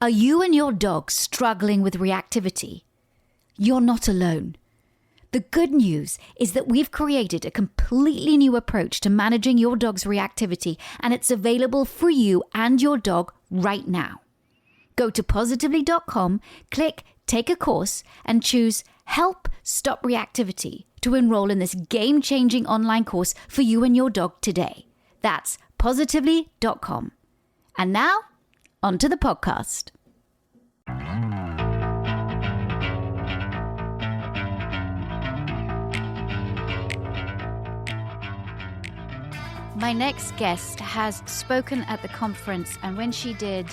Are you and your dog struggling with reactivity? You're not alone. The good news is that we've created a completely new approach to managing your dog's reactivity, and it's available for you and your dog right now. Go to positively.com, click Take a Course, and choose Help Stop Reactivity to enroll in this game-changing online course for you and your dog today. That's positively.com. And now, on to the podcast. My next guest has spoken at the conference, and when she did,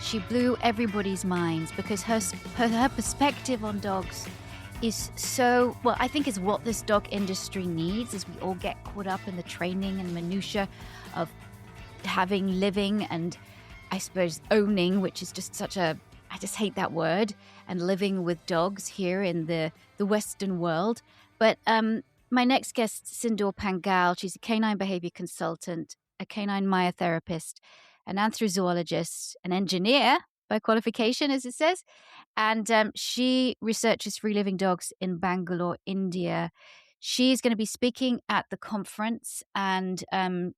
she blew everybody's minds because her perspective on dogs is so, well, I think is what this dog industry needs, as we all get caught up in the training and minutiae of living, and I suppose owning, which is just I just hate that word, and living with dogs here in the Western world. But my next guest, Sindhoor Pangal, she's a canine behavior consultant, a canine myotherapist, an anthrozoologist, an engineer by qualification, as it says. And she researches free living dogs in Bangalore, India. She's going to be speaking at the conference, and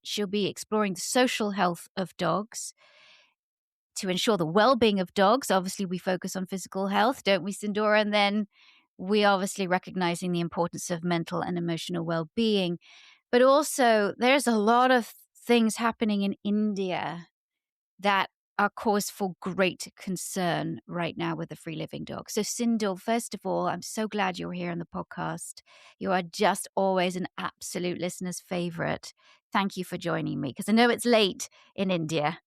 she'll be exploring the social health of dogs to ensure the well-being of dogs. Obviously, we focus on physical health, don't we, Sindhoor? And then we obviously recognizing the importance of mental and emotional well-being. But also, there's a lot of things happening in India that are cause for great concern right now with the free living dog. So Sindhoor, first of all, I'm so glad you're here on the podcast. You are just always an absolute listener's favorite. Thank you for joining me, because I know it's late in India.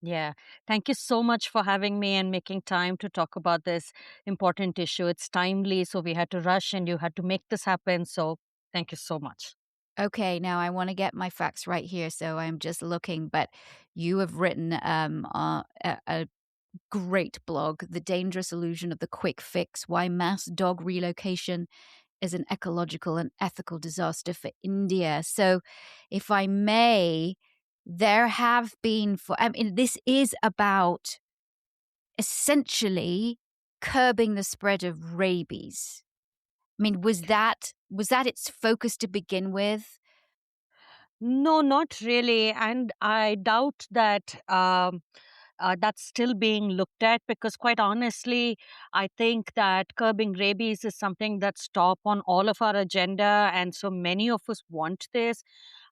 Yeah, thank you so much for having me and making time to talk about this important issue. It's timely, so we had to rush and you had to make this happen. So thank you so much. Okay, now I want to get my facts right here, so I'm just looking, but you have written a great blog, The Dangerous Illusion of the Quick Fix, Why Mass Dog Relocation is an Ecological and Ethical Disaster for India. So if I may, there have been, this is about essentially curbing the spread of rabies. I mean, was that its focus to begin with? No, not really. And I doubt that that's still being looked at, because quite honestly, I think that curbing rabies is something that's top on all of our agenda. And so many of us want this.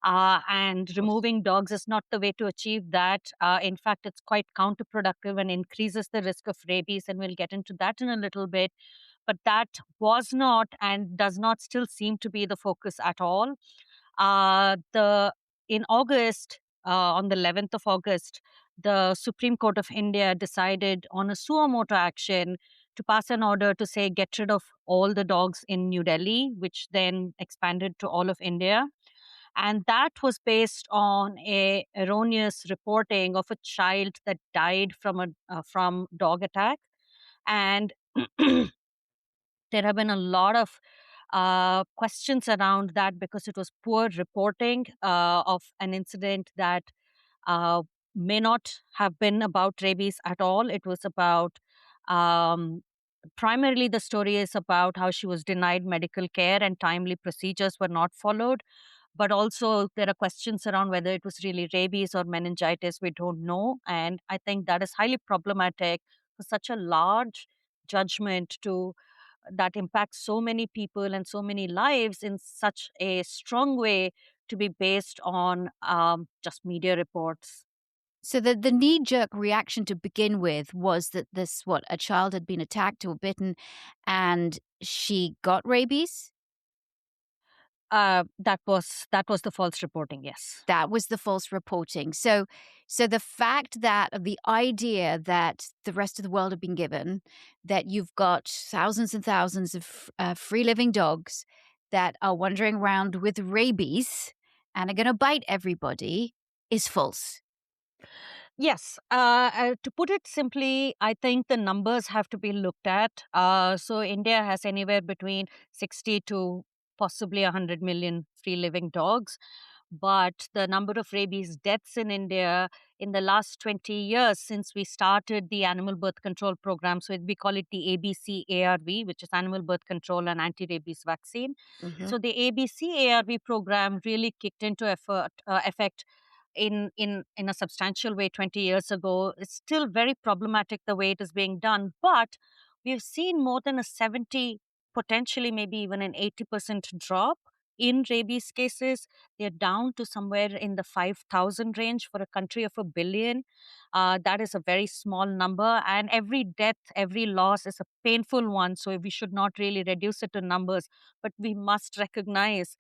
And removing dogs is not the way to achieve that. In fact, it's quite counterproductive and increases the risk of rabies. And we'll get into that in a little bit. But that was not and does not still seem to be the focus at all. The In August, on the 11th of August, the Supreme Court of India decided on a suo motu action to pass an order to say get rid of all the dogs in New Delhi, which then expanded to all of India. And that was based on a erroneous reporting of a child that died from dog attack. And there have been a lot of questions around that, because it was poor reporting of an incident that uh, may not have been about rabies at all. It was about, primarily, the story is about how she was denied medical care and timely procedures were not followed. But also, there are questions around whether it was really rabies or meningitis. We don't know. And I think that is highly problematic for such a large judgment that impacts so many people and so many lives in such a strong way to be based on just media reports. So the knee-jerk reaction to begin with was that a child had been attacked or bitten and she got rabies? That was the false reporting. Yes, That was the false reporting. So the fact that the idea that the rest of the world had been given, that you've got thousands and thousands of free living dogs that are wandering around with rabies and are going to bite everybody is false. yes. To put it simply, I think the numbers have to be looked at. So India has anywhere between 60 to possibly 100 million free living dogs. But the number of rabies deaths in India in the last 20 years since we started the animal birth control program. So we call it the ABC ARV, which is animal birth control and anti-rabies vaccine. Hmm. So the ABC ARV program really kicked into effect in a substantial way 20 years ago. It's still very problematic the way it is being done, but we've seen more than a 70, potentially maybe even an 80% drop in rabies cases. They're down to somewhere in the 5,000 range for a country of a billion. That is a very small number, and every death, every loss is a painful one. So we should not really reduce it to numbers, but we must recognize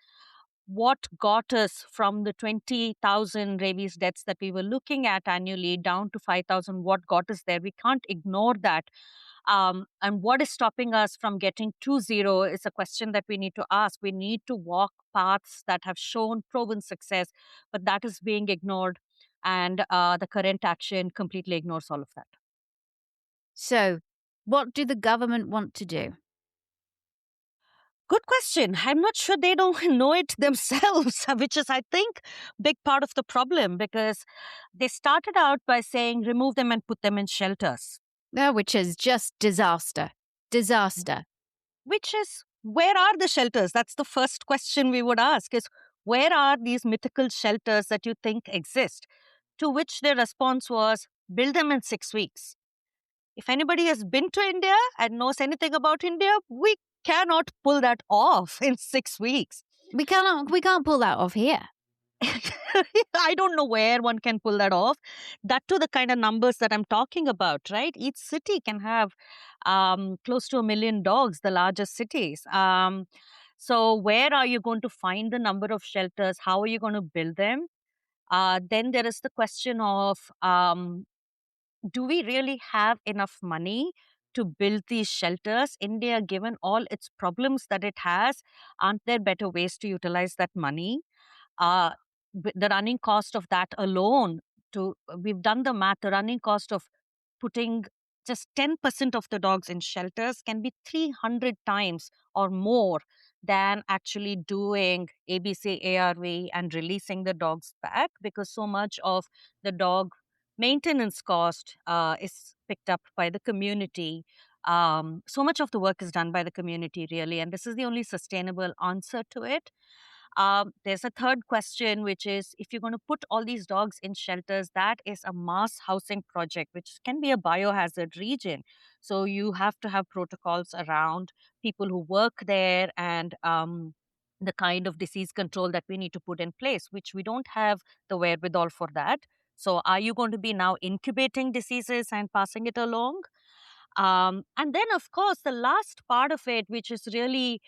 what got us from the 20,000 rabies deaths that we were looking at annually down to 5,000. What got us there? We can't ignore that. And what is stopping us from getting to zero is a question that we need to ask. We need to walk paths that have shown proven success, but that is being ignored. And the current action completely ignores all of that. So, what do the government want to do? Good question. I'm not sure they don't know it themselves, which is, I think, big part of the problem because they started out by saying remove them and put them in shelters, Which is just disaster. Disaster. which is where are the shelters? That's the first question we would ask is where are these mythical shelters that you think exist? To which their response was build them in 6 weeks. If anybody has been to India and knows anything about India, we cannot pull that off in 6 weeks. We can't pull that off here. I don't know where one can pull that off. That to the kind of numbers that I'm talking about, right? Each city can have close to 1 million dogs, the largest cities. So, where are you going to find the number of shelters? How are you going to build them? Then there is the question of do we really have enough money to build these shelters? India, given all its problems that it has, aren't there better ways to utilize that money? uh, the running cost of that alone, to we've done the math, the running cost of putting just 10% of the dogs in shelters can be 300 times or more than actually doing ABC ARV and releasing the dogs back, because so much of the dog maintenance cost is picked up by the community. So much of the work is done by the community, really, and this is the only sustainable answer to it. There's a third question, which is if you're going to put all these dogs in shelters, that is a mass housing project, which can be a biohazard region. So you have to have protocols around people who work there and the kind of disease control that we need to put in place, which we don't have the wherewithal for that. So are you going to be now incubating diseases and passing it along? And then, of course, the last part of it, which is really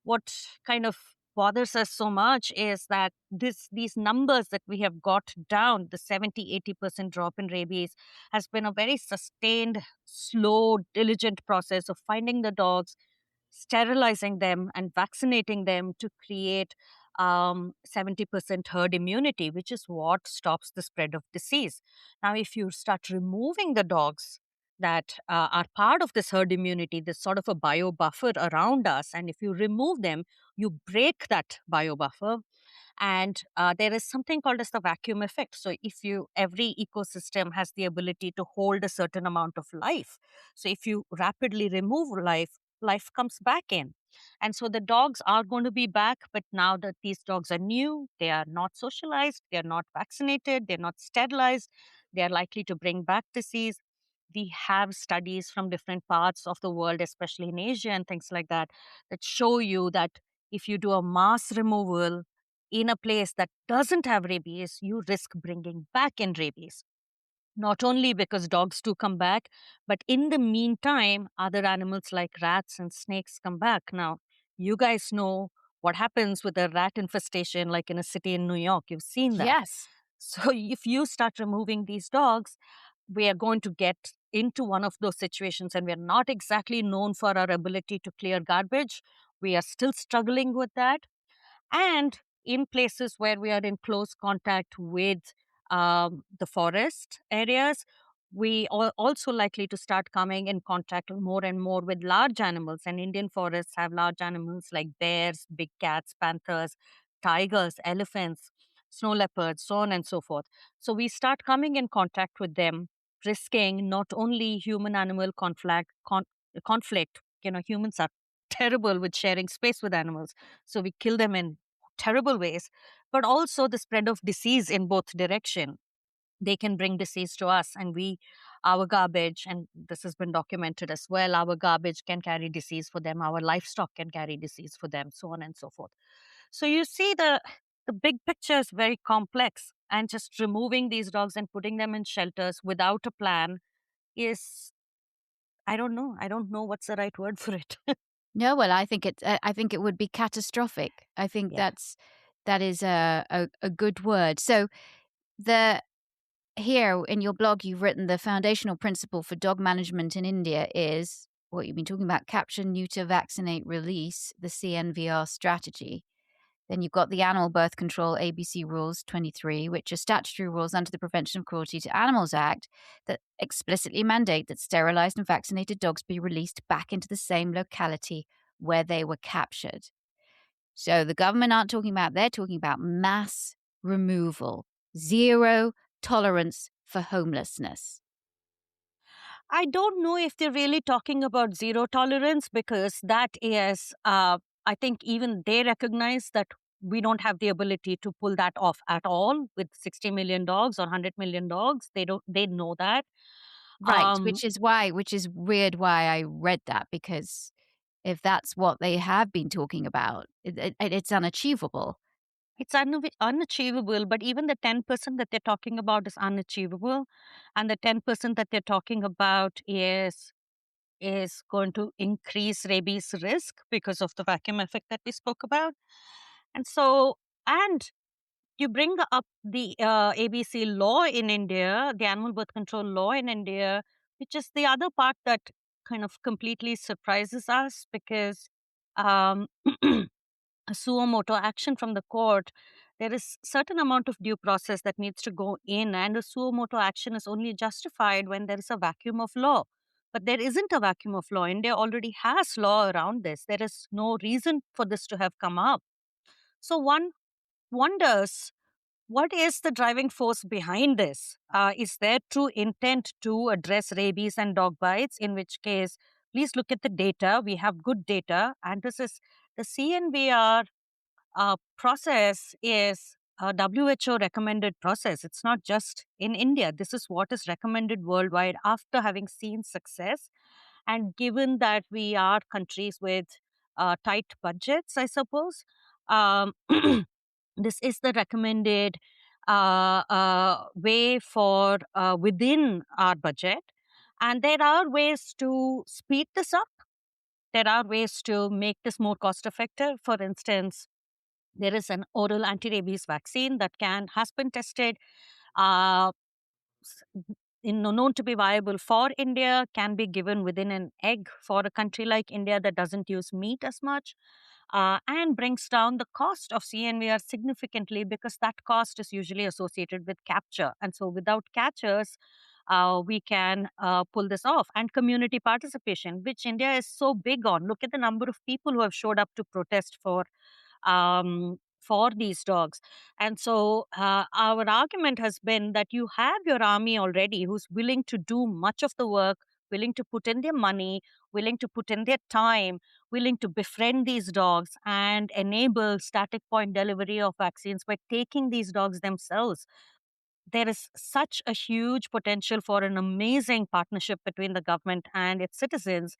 what kind of bothers us so much, is that these numbers that we have got down, the 70-80% drop in rabies, has been a very sustained, slow, diligent process of finding the dogs, sterilizing them and vaccinating them to create 70% herd immunity, which is what stops the spread of disease. Now, if you start removing the dogs that are part of this herd immunity, this sort of a bio buffer around us, and if you remove them, you break that bio buffer, and there is something called as the vacuum effect. So if you every ecosystem has the ability to hold a certain amount of life, so if you rapidly remove life comes back in. And so the dogs are going to be back, but now that these dogs are new, they are not socialized, they are not vaccinated, they're not sterilized, they are likely to bring back disease. We have studies from different parts of the world, especially in Asia and things like that, that show you that if you do a mass removal in a place that doesn't have rabies, you risk bringing back in rabies. Not only because dogs do come back, but in the meantime, other animals like rats and snakes come back. Now, you guys know what happens with a rat infestation, like in a city in New York. You've seen that. Yes. So, if you start removing these dogs, we are going to get into one of those situations, and we're not exactly known for our ability to clear garbage. We are still struggling with that. And in places where we are in close contact with the forest areas, we are also likely to start coming in contact more and more with large animals. And Indian forests have large animals like bears, big cats, panthers, tigers, elephants. snow leopards, so on and so forth. So we start coming in contact with them, risking not only human animal conflict. Humans are terrible with sharing space with animals. So we kill them in terrible ways, but also the spread of disease in both direction. They can bring disease to us, and our garbage, and this has been documented as well, our garbage can carry disease for them, our livestock can carry disease for them, so on and so forth. So you see, the big picture is very complex, and just removing these dogs and putting them in shelters without a plan is, I don't know what's the right word for it. No, well, I think it would be catastrophic. I think Yeah. that is a good word. So the here in your blog, you've written the foundational principle for dog management in India is what you've been talking about: capture, neuter, vaccinate, release, the CNVR strategy. Then you've got the Animal Birth Control ABC Rules 23, which are statutory rules under the Prevention of Cruelty to Animals Act that explicitly mandate that sterilized and vaccinated dogs be released back into the same locality where they were captured. So the government aren't talking about, they're talking about mass removal, zero tolerance for homelessness. I don't know if they're really talking about zero tolerance, because that is, I think even they recognize that we don't have the ability to pull that off at all with 60 million dogs or 100 million dogs. They know that. Right, Um, which is weird why I read that, because if that's what they have been talking about, it's unachievable. it's unachievable, but even the 10% that they're talking about is unachievable. And the 10% that they're talking about is going to increase rabies risk because of the vacuum effect that we spoke about. And so, and you bring up the ABC law in India, the animal birth control law in India, which is the other part that kind of completely surprises us, because um, a suo moto action from the court, there is certain amount of due process that needs to go in, and a suo moto action is only justified when there is a vacuum of law. But there isn't a vacuum of law. India already has law around this. There is no reason for this to have come up. So one wonders, what is the driving force behind this? Is there true intent to address rabies and dog bites? In which case, please look at the data. We have good data, and this is the CNVR process is a WHO recommended process. It's not just in India. This is what is recommended worldwide after having seen success. And given that we are countries with tight budgets, I suppose, um, this is the recommended way for within our budget. And there are ways to speed this up. There are ways to make this more cost effective. For instance, there is an oral anti-rabies vaccine that has been tested, uh, s- known to be viable for India, can be given within an egg for a country like India that doesn't use meat as much, and brings down the cost of CNVR significantly, because that cost is usually associated with capture. And so without catchers, we can pull this off. And community participation, which India is so big on. Look at the number of people who have showed up to protest for these dogs. And so our argument has been that you have your army already who's willing to do much of the work, willing to put in their money, willing to put in their time, willing to befriend these dogs and enable static point delivery of vaccines by taking these dogs themselves. There is such a huge potential for an amazing partnership between the government and its citizens,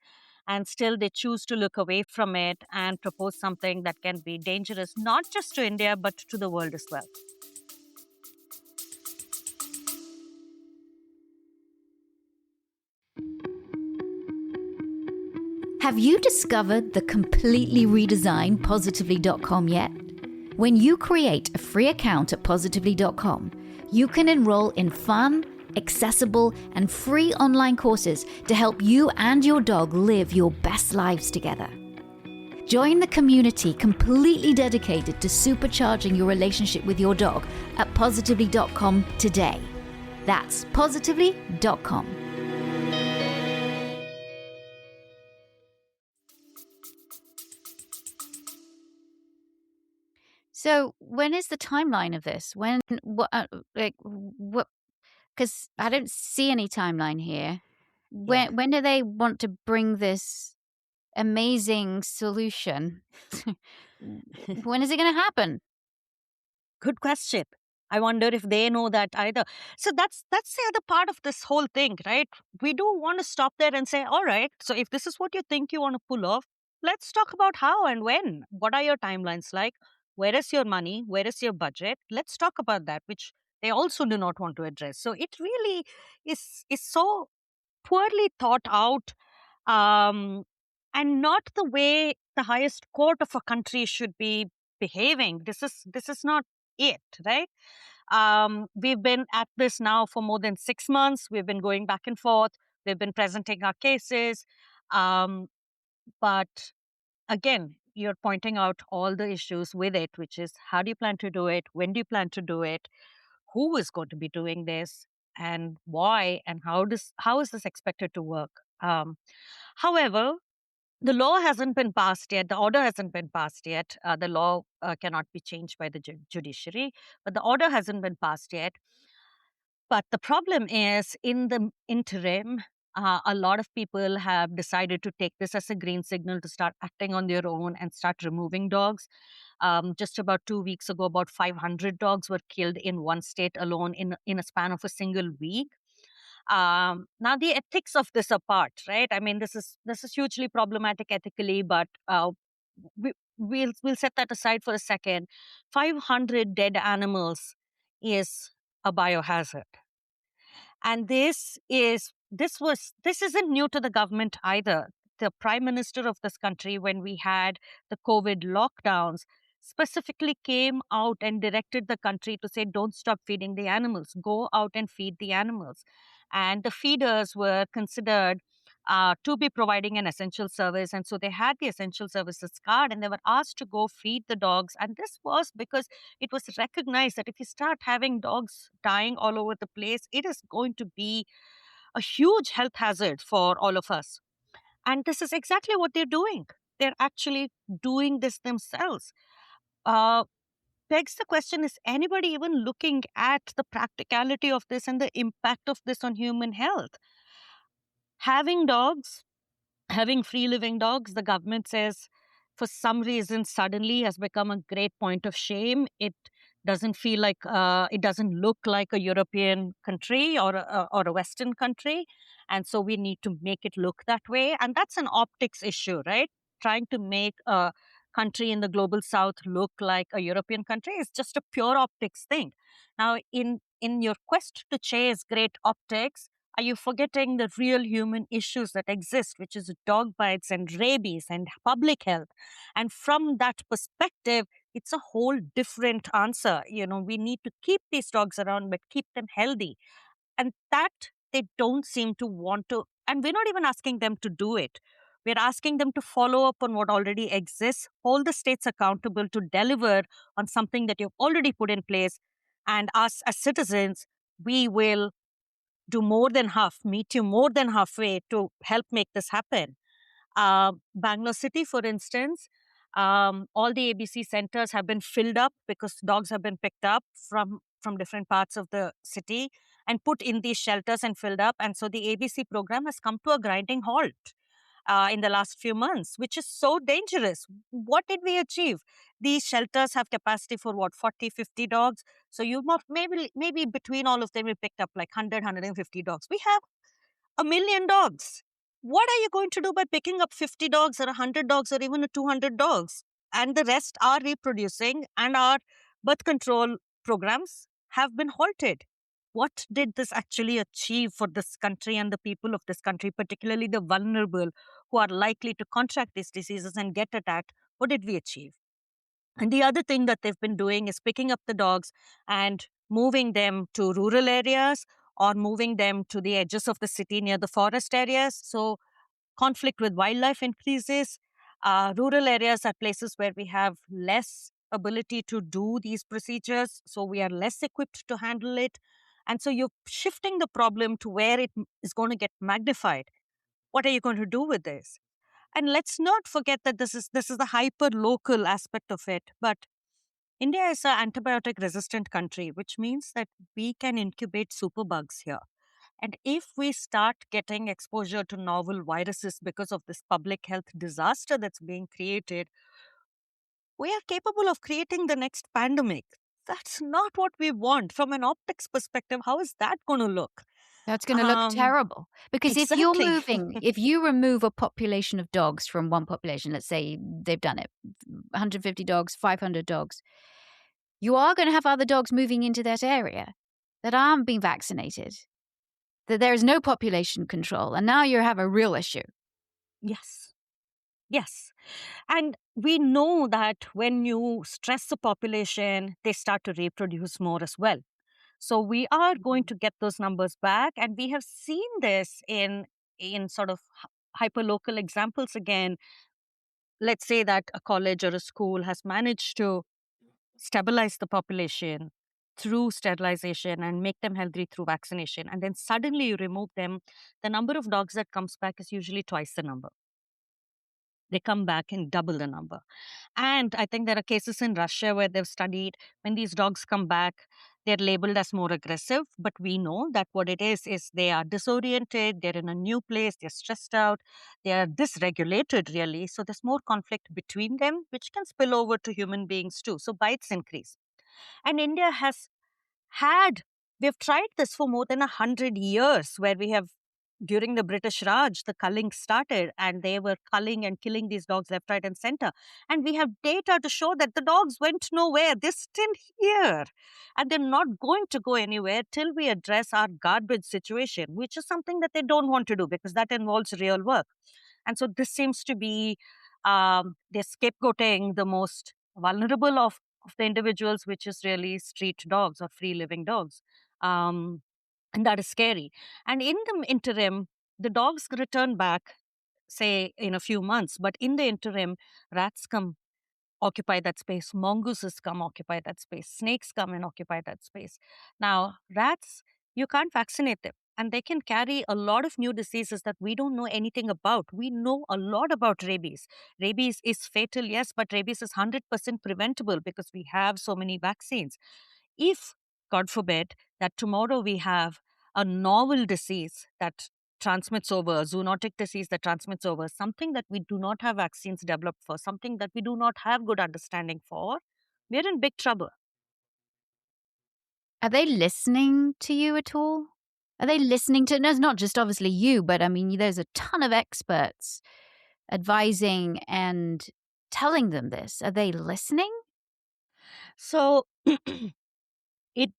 and still they choose to look away from it and propose something that can be dangerous not just to India but to the world as well. Have you discovered the completely redesigned positively.com yet? When you create a free account at positively.com, you can enroll in fun, accessible, and free online courses to help you and your dog live your best lives together. Join the community completely dedicated to supercharging your relationship with your dog at positively.com today. That's positively.com. So when is the timeline of this? When what like what? Because I don't see any timeline here. Yeah. When do they want to bring this amazing solution? When is it going to happen? Good question. I wonder if they know that either. So that's the other part of this whole thing, right? We do want to stop there and say, all right, so if this is what you think you want to pull off, let's talk about how and when. What are your timelines like? Where is your money? Where is your budget? Let's talk about that, which they also do not want to address. So it really is so poorly thought out, um, and not the way the highest court of a country should be behaving. This is not it, right? We've been at this now for more than 6 months. We've been going back and forth. We've been presenting our cases. But again, you're pointing out all the issues with it, which is how do you plan to do it? When do you plan to do it? Who is going to be doing this? And why? And how is this expected to work? However, the law hasn't been passed yet. The order hasn't been passed yet. The law cannot be changed by the judiciary, but the order hasn't been passed yet. But the problem is, in the interim, a lot of people have decided to take this as a green signal to start acting on their own and start removing dogs. Just about 2 weeks ago, about 500 dogs were killed in one state alone in a span of a single week. Now, the ethics of this apart, right? I mean, this is hugely problematic ethically, but we'll set that aside for a second. 500 dead animals is a biohazard, and this isn't new to the government either. The prime minister of this country, when we had the COVID lockdowns, specifically came out and directed the country to say, don't stop feeding the animals, go out and feed the animals. And the feeders were considered to be providing an essential service. And so they had the essential services card and they were asked to go feed the dogs. And this was because it was recognized that if you start having dogs dying all over the place, it is going to be a huge health hazard for all of us. And this is exactly what they're doing. They're actually doing this themselves. Uh, Begs the question, is anybody even looking at the practicality of this and the impact of this on human health? Having dogs, having free living dogs, the government says for some reason suddenly has become a great point of shame. It doesn't feel like, it doesn't look like a European country or a Western country. And so we need to make it look that way. And that's an optics issue, right? Trying to make a country in the global south look like a European country is just a pure optics thing. Now, in your quest to chase great optics, are you forgetting the real human issues that exist, which is dog bites and rabies and public health? And from that perspective, it's a whole different answer. We need to keep these dogs around, but keep them healthy. And that they don't seem to want to. And we're not even asking them to do it. We're asking them to follow up on what already exists, hold the states accountable to deliver on something that you've already put in place. And us as citizens, we will do more than half, meet you more than halfway to help make this happen. Bangalore City, for instance, all the ABC centers have been filled up because dogs have been picked up from different parts of the city and put in these shelters and filled up. And so the ABC program has come to a grinding halt in the last few months, which is so dangerous. What did we achieve? These shelters have capacity for what, 40, 50 dogs. So maybe between all of them, we picked up like 100, 150 dogs. We have 1 million dogs. What are you going to do by picking up 50 dogs or 100 dogs or even 200 dogs? And the rest are reproducing, and our birth control programs have been halted. What did this actually achieve for this country and the people of this country, particularly the vulnerable who are likely to contract these diseases and get attacked? What did we achieve? And the other thing that they've been doing is picking up the dogs and moving them to rural areas or moving them to the edges of the city near the forest areas. So conflict with wildlife increases. Rural areas are places where we have less ability to do these procedures, so we are less equipped to handle it. And so you're shifting the problem to where it is going to get magnified. What are you going to do with this? And let's not forget that this is the hyper local aspect of it. But India is an antibiotic resistant country, which means that we can incubate superbugs here. And if we start getting exposure to novel viruses because of this public health disaster that's being created, we are capable of creating the next pandemic. That's not what we want from an optics perspective. How is that going to look? That's going to look Um, terrible. Because exactly. if you remove a population of dogs from one population, let's say they've done it, 150 dogs, 500 dogs, you are going to have other dogs moving into that area that aren't being vaccinated, that there is no population control. And now you have a real issue. Yes. Yes. And we know that when you stress the population, they start to reproduce more as well. So we are going to get those numbers back. And we have seen this in sort of hyperlocal examples again. Let's say that a college or a school has managed to stabilize the population through sterilization and make them healthy through vaccination. And then suddenly you remove them, the number of dogs that comes back is usually twice the number. They come back in double the number. And I think there are cases in Russia where they've studied when these dogs come back, they're labeled as more aggressive. But we know that what it is they are disoriented, they're in a new place, they're stressed out, they are dysregulated, really. So there's more conflict between them, which can spill over to human beings too. So bites increase. And India has had, we've tried this for more than 100 years, where we have, during the British Raj, the culling started and they were culling and killing these dogs left, right, and center. And we have data to show that the dogs went nowhere. They're still here. And they're not going to go anywhere till we address our garbage situation, which is something that they don't want to do because that involves real work. And so this seems to be, they're scapegoating the most vulnerable of the individuals, which is really street dogs or free living dogs. Um, and that is scary. And in the interim, the dogs return back, say, in a few months. But in the interim, rats come occupy that space, mongooses come occupy that space, snakes come and occupy that space. Now, rats, you can't vaccinate them. And they can carry a lot of new diseases that we don't know anything about. We know a lot about rabies. Rabies is fatal, yes, but rabies is 100% preventable because we have so many vaccines. If, God forbid, that tomorrow we have a novel disease that transmits over, a zoonotic disease that transmits over, something that we do not have vaccines developed for, something that we do not have good understanding for, we're in big trouble. Are they listening to you at all? Are they listening to, no, it's not just obviously you, but I mean, there's a ton of experts advising and telling them this. Are they listening? So it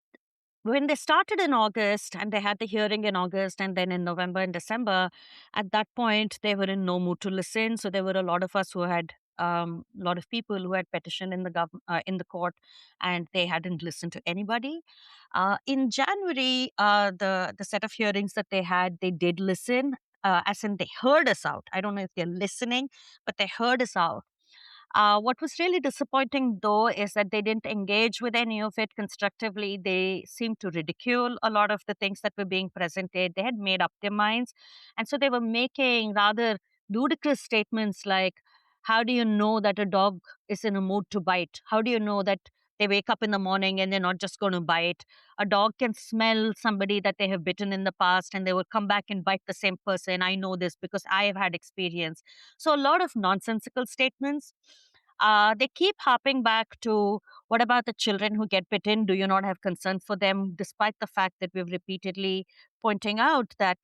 when they started in August and they had the hearing in August and then in November and December, at that point they were in no mood to listen. So there were a lot of us who had a lot of people who had petitioned in the in the court, and they hadn't listened to anybody. In January, the set of hearings that they had, they did listen. As in, they heard us out. I don't know if they're listening, but they heard us out. What was really disappointing, though, is that they didn't engage with any of it constructively. They seemed to ridicule a lot of the things that were being presented. They had made up their minds. And so they were making rather ludicrous statements like, how do you know that a dog is in a mood to bite? How do you know that they wake up in the morning and they're not just going to bite? A dog can smell somebody that they have bitten in the past and they will come back and bite the same person. I know this because I have had experience. So a lot of nonsensical statements. They keep harping back to, what about the children who get bitten? Do you not have concern for them? Despite the fact that we've repeatedly pointing out that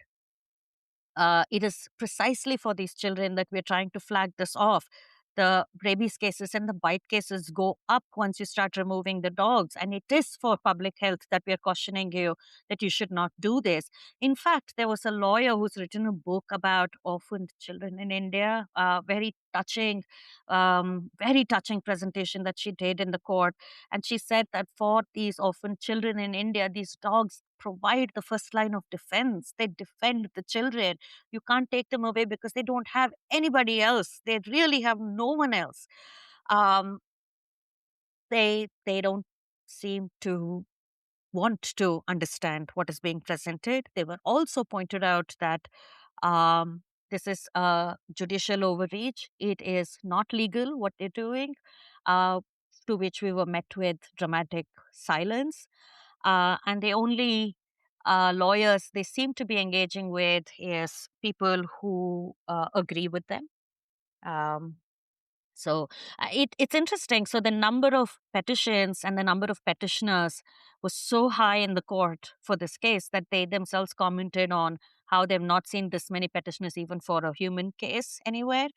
it is precisely for these children that we're trying to flag this off. The rabies cases and the bite cases go up once you start removing the dogs. And it is for public health that we're cautioning you that you should not do this. In fact, there was a lawyer who's written a book about orphaned children in India, very touching presentation that she did in the court. And she said that for these orphaned children in India, these dogs provide the first line of defense. They defend the children. You can't take them away because they don't have anybody else. They really have no one else. Um, they don't seem to want to understand what is being presented. They were also pointed out that this is a judicial overreach. It is not legal what they're doing. Uh, to which we were met with dramatic silence. And the only lawyers they seem to be engaging with is people who agree with them. Um, it's interesting. So the number of petitions and the number of petitioners was so high in the court for this case that they themselves commented on how they've not seen this many petitioners even for a human case anywhere.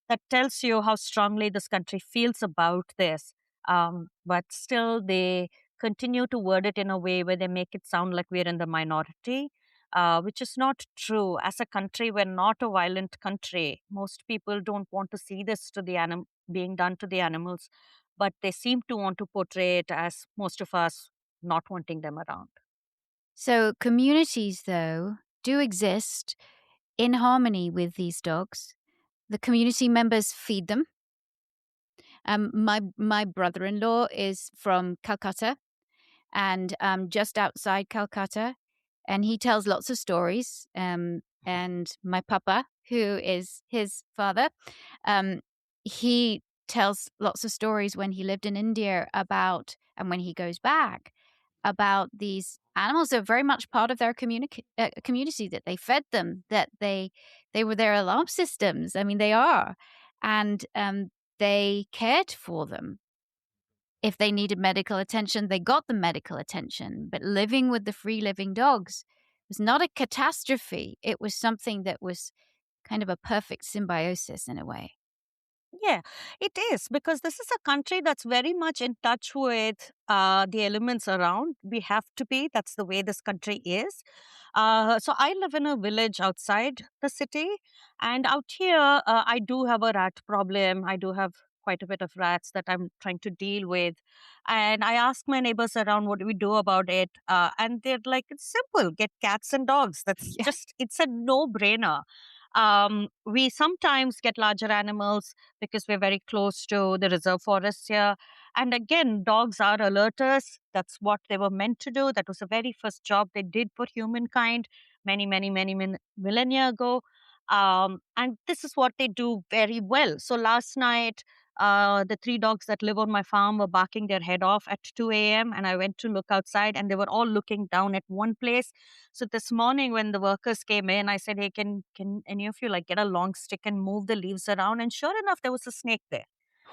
That tells you how strongly this country feels about this. But still, they continue to word it in a way where they make it sound like we're in the minority, which is not true. As a country, we're not a violent country. Most people don't want to see this to the being done to the animals, but they seem to want to portray it as most of us not wanting them around. So, communities, though, do exist in harmony with these dogs. The community members feed them. My brother-in-law is from Calcutta, and just outside Calcutta, and he tells lots of stories. And my papa, who is his father, um, he tells lots of stories when he lived in India about, and when he goes back, about these animals that are very much part of their community, that they fed them, that they were their alarm systems. I mean, they are, and they cared for them. If they needed medical attention, they got the medical attention. But living with the free living dogs was not a catastrophe. It was something that was kind of a perfect symbiosis in a way. Yeah, it is because this is a country that's very much in touch with the elements around. We have to be. That's the way this country is. So I live in a village outside the city, and out here I do have a rat problem. I do have quite a bit of rats that I'm trying to deal with, and I ask my neighbors around what do we do about it, and they're like, "It's simple. Get cats and dogs. That's Yeah. just it's a no-brainer." We sometimes get larger animals because we're very close to the reserve forests here. And again, dogs are alerters. That's what they were meant to do. That was the very first job they did for humankind many millennia ago. And this is what they do very well. So last night, the three dogs that live on my farm were barking their head off at 2 a.m. And I went to look outside and they were all looking down at one place. So this morning when the workers came in, I said, "Hey, can any of you like get a long stick and move the leaves around?" And sure enough, there was a snake there.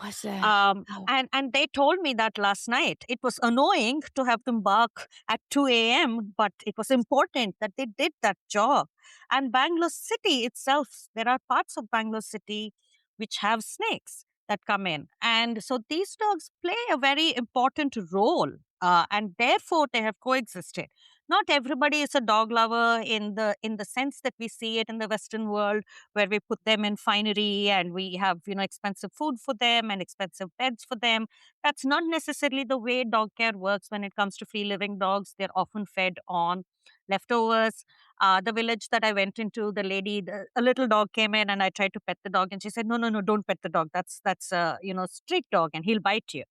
Was there? Oh, And they told me that last night. It was annoying to have them bark at 2 a.m., but it was important that they did that job. And Bangalore City itself, there are parts of Bangalore City which have snakes that come in. And so these dogs play a very important role. And therefore they have coexisted. Not everybody is a dog lover in the sense that we see it in the Western world, where we put them in finery and we have expensive food for them and expensive beds for them. That's not necessarily the way dog care works. When it comes to free living dogs, they're often fed on leftovers. The village that I went into, a little dog came in and I tried to pet the dog and she said, "No, no, no, don't pet the dog. That's a street dog and he'll bite you."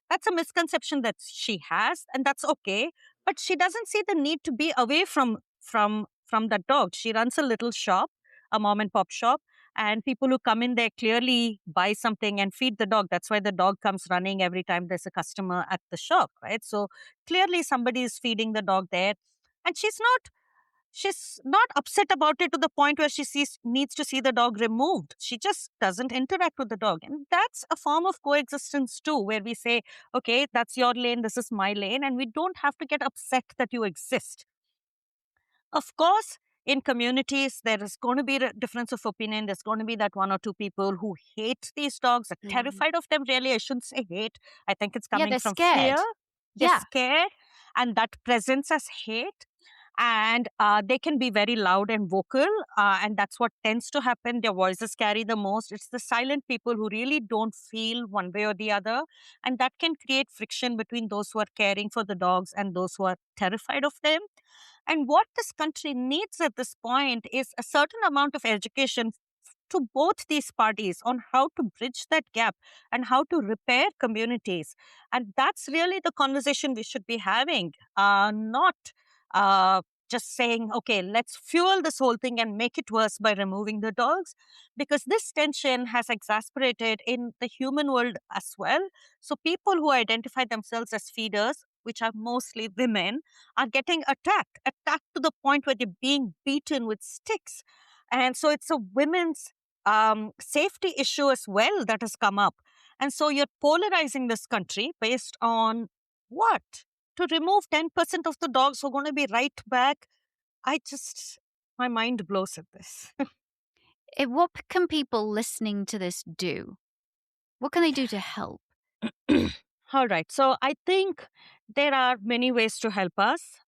That's a misconception that she has, and that's okay. But she doesn't see the need to be away from that dog. She runs a little shop, a mom and pop shop, and people who come in there clearly buy something and feed the dog. That's why the dog comes running every time there's a customer at the shop, right? So clearly somebody is feeding the dog there, and she's not upset about it to the point where needs to see the dog removed. She just doesn't interact with the dog. And that's a form of coexistence too, where we say, "Okay, that's your lane, this is my lane," and we don't have to get upset that you exist. Of course, in communities, there is going to be a difference of opinion. There's going to be that one or two people who hate these dogs, are mm. terrified of them. Really, I shouldn't say hate. I think it's Yeah, coming they're from fear. scared. They're Yeah. scared, and that presence as hate. And they can be very loud and vocal, and that's what tends to happen. Their voices carry the most. It's the silent people who really don't feel one way or the other, and that can create friction between those who are caring for the dogs and those who are terrified of them. And what this country needs at this point is a certain amount of education to both these parties on how to bridge that gap and how to repair communities. And that's really the conversation we should be having, not just saying, okay, let's fuel this whole thing and make it worse by removing the dogs, because this tension has exasperated in the human world as well. So people who identify themselves as feeders, which are mostly women, are getting attacked to the point where they're being beaten with sticks. And so it's a women's safety issue as well that has come up. And so you're polarizing this country based on what? To remove 10% of the dogs who are going to be right back. My mind blows at this. What can people listening to this do? What can they do to help? All right. So I think there are many ways to help us.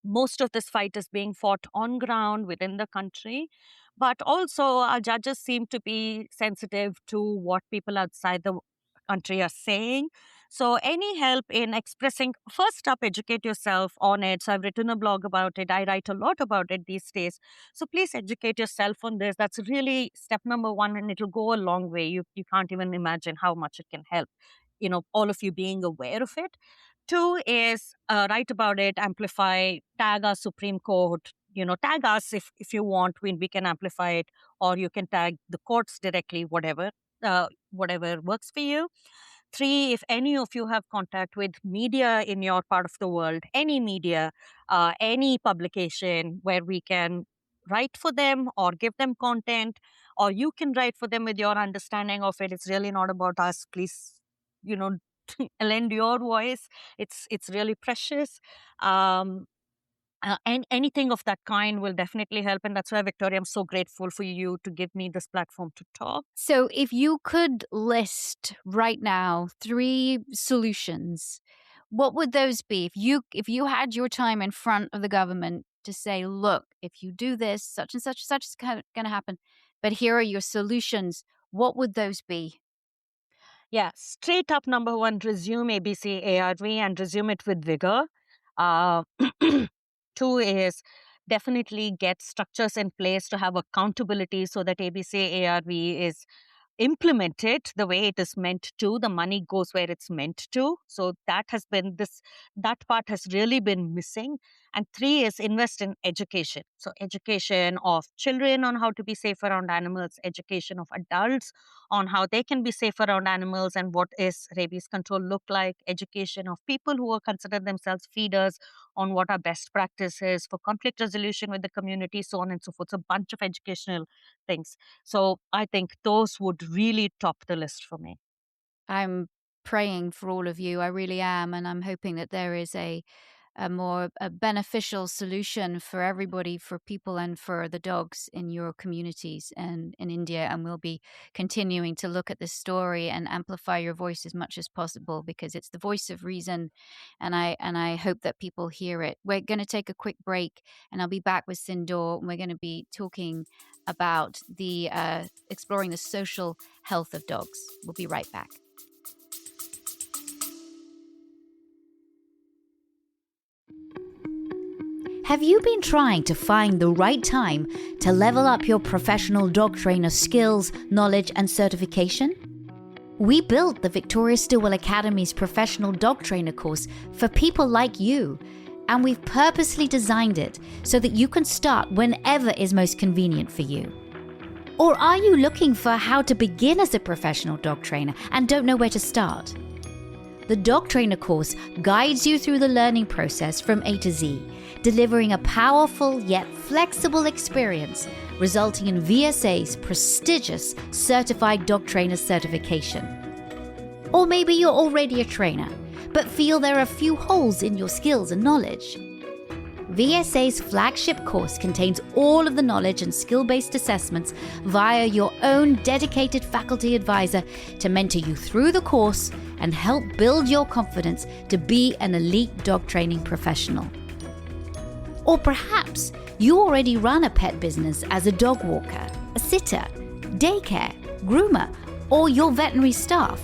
Most of this fight is being fought on ground within the country, but also our judges seem to be sensitive to what people outside the country are saying. So any help in expressing, first up, educate yourself on it. So I've written a blog about it. I write a lot about it these days. So please educate yourself on this. That's really step number one, and it'll go a long way. You can't even imagine how much it can help. All of you being aware of it. Two is write about it, amplify, tag our Supreme Court. Tag us if you want. We can amplify it, or you can tag the courts directly, whatever works for you. Three, if any of you have contact with media in your part of the world, any media, any publication where we can write for them or give them content, or you can write for them with your understanding of it. It's really not about us. Please, lend your voice. It's really precious. And anything of that kind will definitely help. And that's why, Victoria, I'm so grateful for you to give me this platform to talk. So if you could list right now 3 solutions, what would those be? If you had your time in front of the government to say, look, if you do this, such and such is going to happen, but here are your solutions, what would those be? Yeah, straight up number one, resume ABC ARV and resume it with vigor. Uh, Two is definitely get structures in place to have accountability so that ABC ARV is implemented the way it is meant to. The money goes where it's meant to. So that part has really been missing. And three is invest in education. So education of children on how to be safe around animals, education of adults on how they can be safe around animals and what is rabies control look like, education of people who are consider themselves feeders on what are best practices for conflict resolution with the community, so on and so forth. So a bunch of educational things. So I think those would really top the list for me. I'm praying for all of you. I really am. And I'm hoping that there is a more beneficial solution for everybody, for people and for the dogs in your communities and in India. And we'll be continuing to look at this story and amplify your voice as much as possible, because it's the voice of reason. And I hope that people hear it. We're going to take a quick break, and I'll be back with Sindhoor. And we're going to be talking about the exploring the social health of dogs. We'll be right back. Have you been trying to find the right time to level up your professional dog trainer skills, knowledge, and certification? We built the Victoria Stilwell Academy's professional dog trainer course for people like you, and we've purposely designed it so that you can start whenever is most convenient for you. Or are you looking for how to begin as a professional dog trainer and don't know where to start? The Dog Trainer course guides you through the learning process from A to Z, delivering a powerful yet flexible experience, resulting in VSA's prestigious Certified Dog Trainer certification. Or maybe you're already a trainer, but feel there are a few holes in your skills and knowledge. VSA's flagship course contains all of the knowledge and skill-based assessments via your own dedicated faculty advisor to mentor you through the course and help build your confidence to be an elite dog training professional. Or perhaps you already run a pet business as a dog walker, a sitter, daycare, groomer, or your veterinary staff,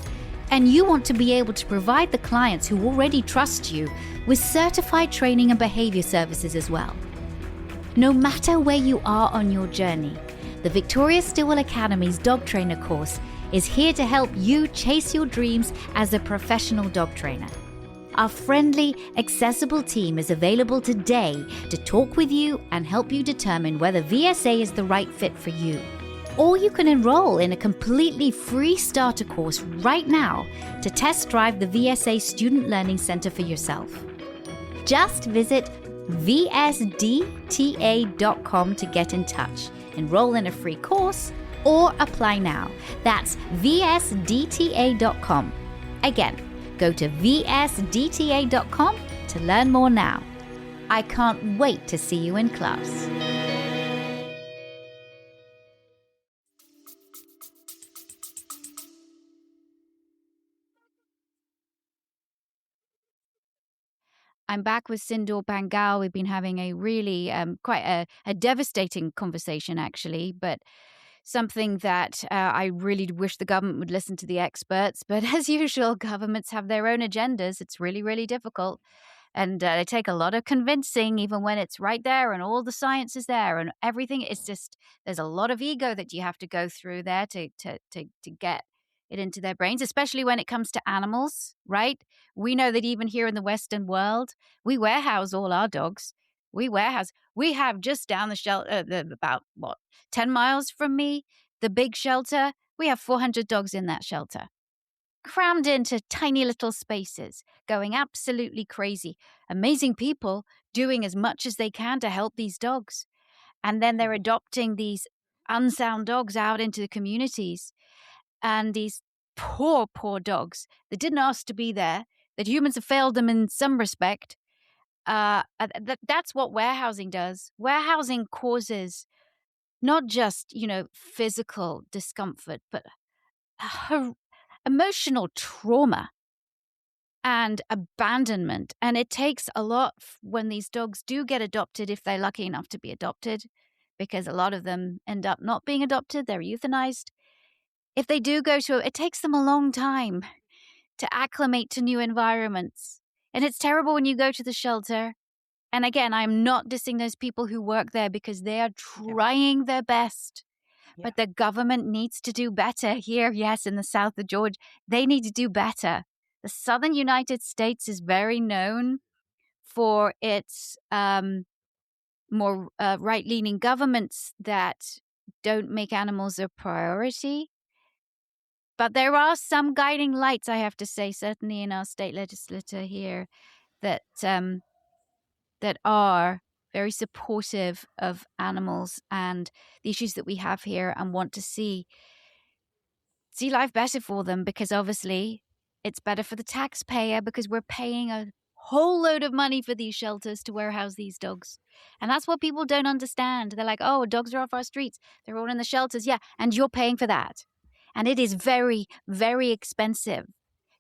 and you want to be able to provide the clients who already trust you with certified training and behavior services as well. No matter where you are on your journey, the Victoria Stilwell Academy's Dog Trainer course is here to help you chase your dreams as a professional dog trainer. Our friendly, accessible team is available today to talk with you and help you determine whether VSA is the right fit for you. Or you can enroll in a completely free starter course right now to test drive the VSA Student Learning Center for yourself. Just visit vsdta.com to get in touch, enroll in a free course, or apply now. That's vsdta.com. Again, go to vsdta.com to learn more now. I can't wait to see you in class. I'm back with Sindhoor Pangal. We've been having a really quite a devastating conversation, actually, but something that I really wish the government would listen to the experts. But as usual, governments have their own agendas. It's really, really difficult. And they take a lot of convincing, even when it's right there and all the science is there and everything. It's just, there's a lot of ego that you have to go through there to get it into their brains, especially when it comes to animals, right? We know that even here in the Western world, we warehouse all our dogs. We have just down the shelter, about 10 miles from me, the big shelter. We have 400 dogs in that shelter, crammed into tiny little spaces, going absolutely crazy. Amazing people doing as much as they can to help these dogs. And then they're adopting these unsound dogs out into the communities. And these poor, poor dogs that didn't ask to be there, that humans have failed them in some respect. That's what warehousing does. Warehousing causes not just, physical discomfort, but emotional trauma and abandonment. And it takes a lot when these dogs do get adopted, if they're lucky enough to be adopted, because a lot of them end up not being adopted. They're euthanized. If they do it takes them a long time to acclimate to new environments. And it's terrible when you go to the shelter. And again, I'm not dissing those people who work there because they are trying their best. Yeah. But the government needs to do better here. Yes, in the south of Georgia, they need to do better. The southern United States is very known for its more right-leaning governments that don't make animals a priority. But there are some guiding lights, I have to say, certainly in our state legislature here, that that are very supportive of animals and the issues that we have here, and want to see life better for them, because obviously it's better for the taxpayer, because we're paying a whole load of money for these shelters to warehouse these dogs. And that's what people don't understand. They're like, oh, dogs are off our streets. They're all in the shelters. Yeah, and you're paying for that. And it is very, very expensive.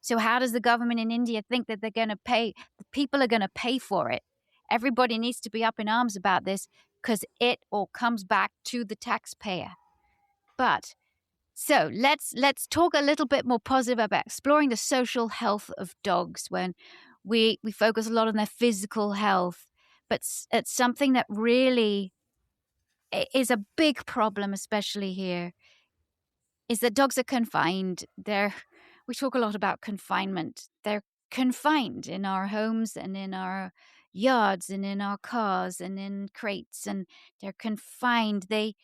So how does the government in India think that they're going to pay? The people are going to pay for it. Everybody needs to be up in arms about this, because it all comes back to the taxpayer. But so let's talk a little bit more positive about exploring the social health of dogs, when we focus a lot on their physical health, but it's something that really is a big problem, especially here, is that dogs are confined. We talk a lot about confinement. They're confined in our homes and in our yards and in our cars and in crates, and they're confined. They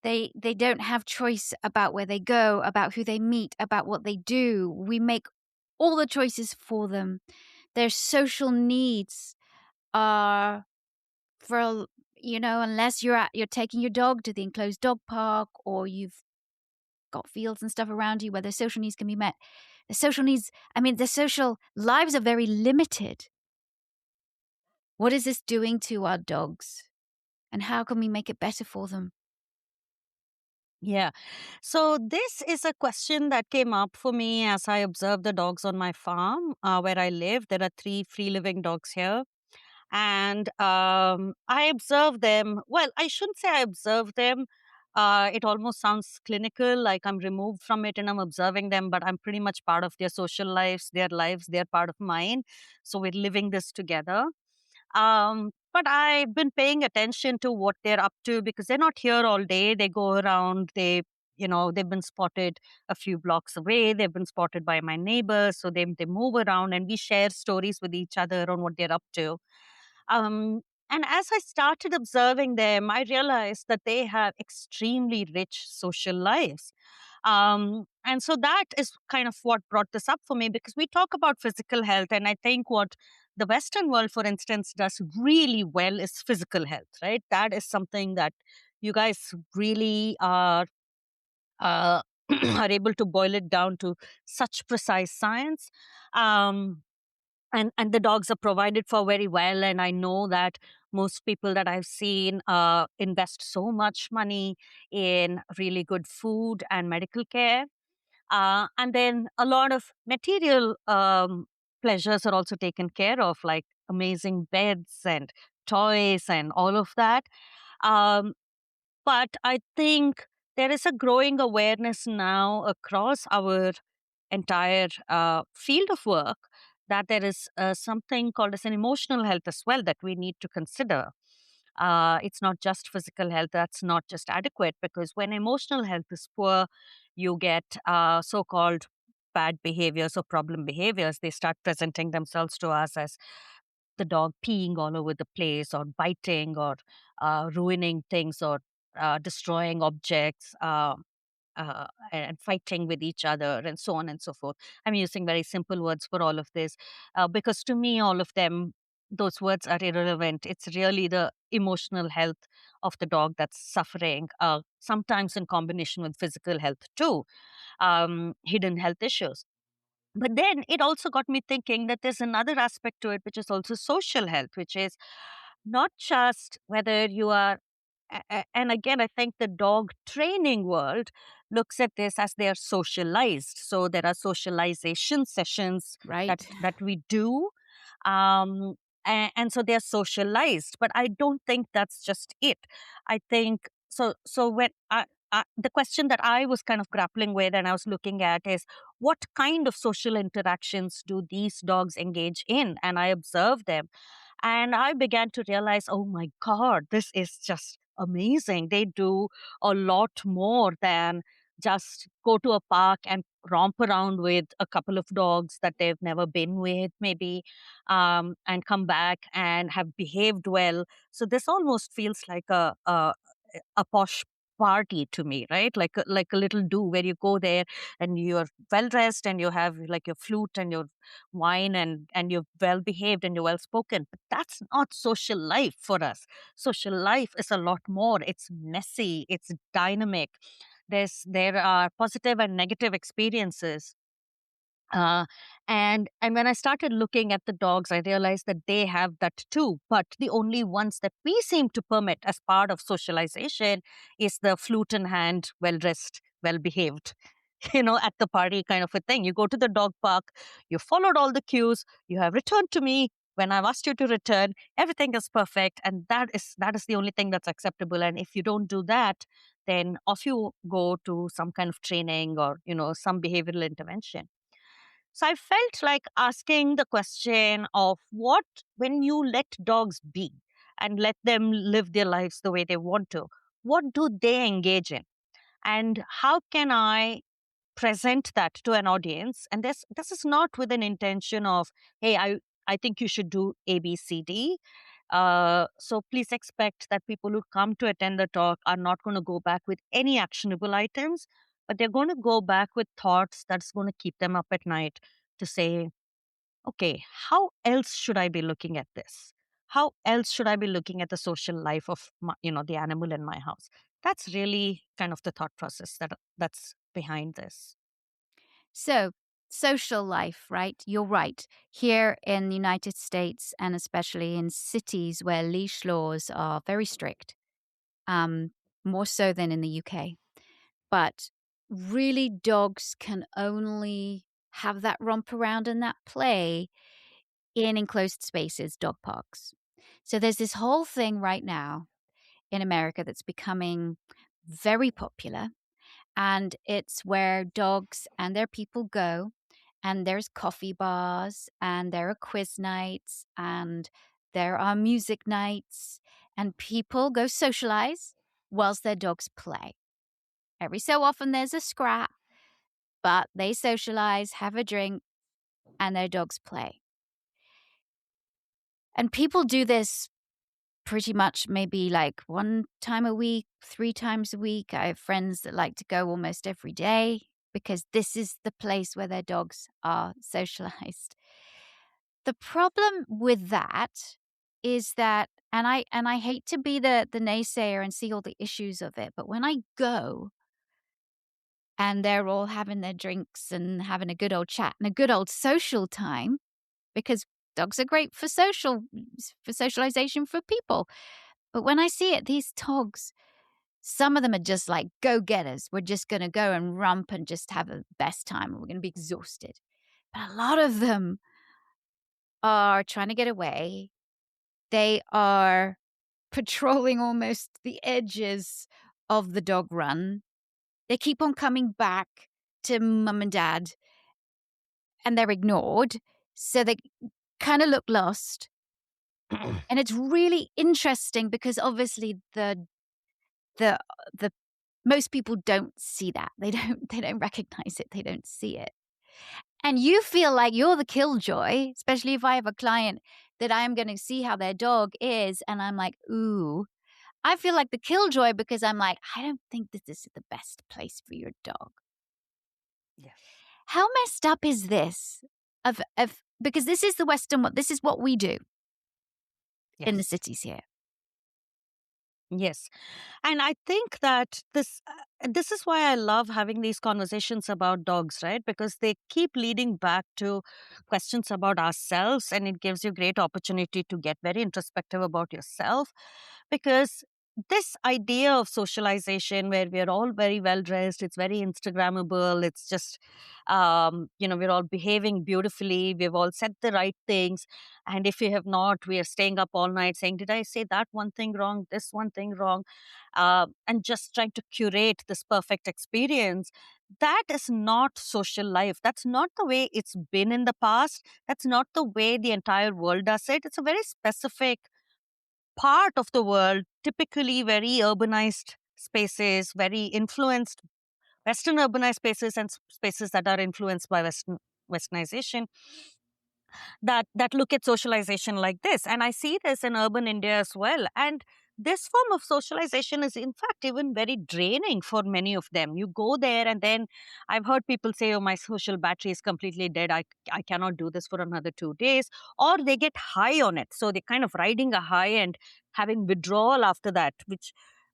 don't have choice about where they go, about who they meet, about what they do. We make all the choices for them. Their social needs are for, unless you're taking your dog to the enclosed dog park, or you've got fields and stuff around you where their social needs can be met. The social needs, their social lives are very limited. What is this doing to our dogs? And how can we make it better for them? Yeah. So this is a question that came up for me as I observed the dogs on my farm where I live. There are 3 free living dogs here. And I observe them. Well, I shouldn't say I observe them. It almost sounds clinical, like I'm removed from it and I'm observing them, but I'm pretty much part of their social lives, they're part of mine. So we're living this together. But I've been paying attention to what they're up to because they're not here all day. They go around, they they've been spotted a few blocks away. They've been spotted by my neighbors. So they move around and we share stories with each other on what they're up to. Um, and as I started observing them, I realized that they have extremely rich social lives. And so that is kind of what brought this up for me, because we talk about physical health. And I think what the Western world, for instance, does really well is physical health, right? That is something that you guys really uh, are able to boil it down to such precise science. Um, and the dogs are provided for very well, and I know that most people that I've seen invest so much money in really good food and medical care, and then a lot of material pleasures are also taken care of, like amazing beds and toys and all of that. um, but I think there is a growing awareness now across our entire field of work that there is something called as an emotional health as well that we need to consider. It's not just physical health that's not just adequate, because when emotional health is poor, you get so-called bad behaviors or problem behaviors. They start presenting themselves to us as the dog peeing all over the place, or biting, or ruining things, or destroying objects, and fighting with each other, and so on and so forth. I'm using very simple words for all of this, because to me, all of them, those words are irrelevant. It's really the emotional health of the dog that's suffering, sometimes in combination with physical health too, hidden health issues. But then it also got me thinking that there's another aspect to it, which is also social health, which is not just whether you are. And again, I think the dog training world looks at this as they are socialized. So there are socialization sessions that Right. that we do, um, and so they're socialized. But I don't think that's just it. I think so. So when the question that I was kind of grappling with and I was looking at is, what kind of social interactions do these dogs engage in? And I observed them, and I began to realize, oh my God, this is just amazing. They do a lot more than just go to a park and romp around with a couple of dogs that they've never been with, maybe, and come back and have behaved well. So this almost feels like a posh party to me, right? Like a little do where you go there and you're well dressed and you have like your flute and your wine, and you're well behaved and you're well spoken. But that's not social life for us. Social life is a lot more. It's messy, it's dynamic. There are positive and negative experiences, uh, and when I started looking at the dogs, I realized that they have that too. But the only ones that we seem to permit as part of socialization is the flute in hand, well dressed, well behaved, at the party kind of a thing. You go to the dog park, you followed all the cues, you have returned to me when I've asked you to return. Everything is perfect, and that is the only thing that's acceptable. And if you don't do that, then off you go to some kind of training, or some behavioral intervention. So I felt like asking the question of, what, when you let dogs be and let them live their lives the way they want to, what do they engage in? And how can I present that to an audience? And this is not with an intention of, hey, I think you should do ABCD. So please expect that people who come to attend the talk are not going to go back with any actionable items, but they're going to go back with thoughts that's going to keep them up at night, to say, okay, how else should I be looking at this? How else should I be looking at the social life of the animal in my house? That's really kind of the thought process that's behind this. So, social life, right? You're right. Here in the United States, and especially in cities where leash laws are very strict, um, more so than in the UK. But really, dogs can only have that romp around and that play in enclosed spaces, dog parks. So there's this whole thing right now in America that's becoming very popular, and it's where dogs and their people go, and there's coffee bars, and there are quiz nights, and there are music nights, and people go socialize whilst their dogs play. Every so often there's a scrap, but they socialize, have a drink, and their dogs play. And people do this pretty much maybe like 1 time a week, 3 times a week. I have friends that like to go almost every day because this is the place where their dogs are socialized. The problem with that is that, and I hate to be the naysayer and see all the issues of it, but when I go and they're all having their drinks and having a good old chat and a good old social time, because dogs are great for socialization for people. But when I see it, these dogs, some of them are just like go-getters. We're just going to go and romp and just have a best time. We're going to be exhausted. But a lot of them are trying to get away. They are patrolling almost the edges of the dog run. They keep on coming back to mum and dad and they're ignored. So they kind of look lost. And it's really interesting because obviously the the most people don't see that. They don't recognize it. They don't see it. And you feel like you're the killjoy, especially if I have a client that I'm going to see how their dog is and I'm like, "Ooh." I feel like the killjoy because I'm like, "I don't think that this is the best place for your dog." Yes. How messed up is this? Of because this is the Western what this is what we do in the Yes. cities here. Yes. And I think that this is why I love having these conversations about dogs, right? Because they keep leading back to questions about ourselves, and it gives you great opportunity to get very introspective about yourself. Because this idea of socialization, where we're all very well dressed, it's very Instagrammable, it's just, we're all behaving beautifully, we've all said the right things, and if we have not, we are staying up all night saying, "Did I say that one thing wrong? This one thing wrong?" And just trying to curate this perfect experience. That is not social life. That's not the way it's been in the past. That's not the way the entire world does it. It's a very specific part of the world, typically very urbanized spaces, very influenced Western urbanized spaces, and spaces that are influenced by Westernization, that look at socialization like this. And I see this in urban India as well. And this form of socialization is in fact even very draining for many of them. You go there and then I've heard people say, "Oh, my social battery is completely dead. I cannot do this for another 2 days." Or they get high on it. So they're kind of riding a high and having withdrawal after that,